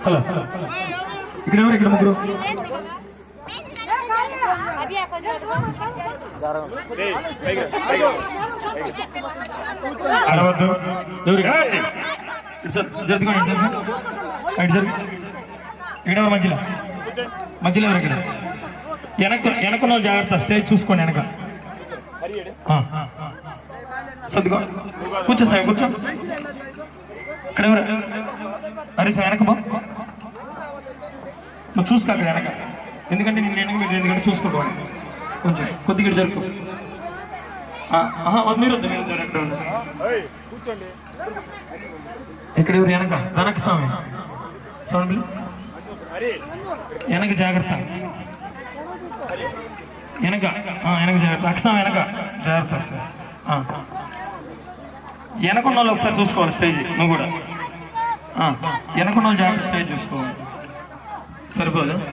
hello ఇక్కడ ఎవరు ఇక్కడ ముగ్గురు అరవద్దు జరుగుతుంది ఇక్కడ మధ్యలో మధ్యలో ఎవరు ఇక్కడ వెనకున్న జాగ్రత్త స్టేజ్ చూసుకోండి వెనక సర్దుకో కూర్చో సార్ కూర్చో ఇక్కడ ఎవరు అరే సార్ వెనక బా నువ్వు చూసుకో అక్కడ వెనక ఎందుకంటే నేను వెనక మీరు ఎందుకంటే చూసుకోవాలి కొంచెం కొద్దిగా జరుపు మీరు వద్దు ఎక్కడ ఎక్కడ ఎవరు వెనక వెనక స్వామి స్వామి వెనక జాగ్రత్త వెనక వెనక జాగ్రత్త అక్షం వెనక జాగ్రత్త సార్ వెనకున్న వాళ్ళు ఒకసారి చూసుకోవాలి స్టేజ్ నువ్వు కూడా వెనకున్న వాళ్ళు జాగ్రత్త స్టేజ్ చూసుకోవాలి సరిపోదు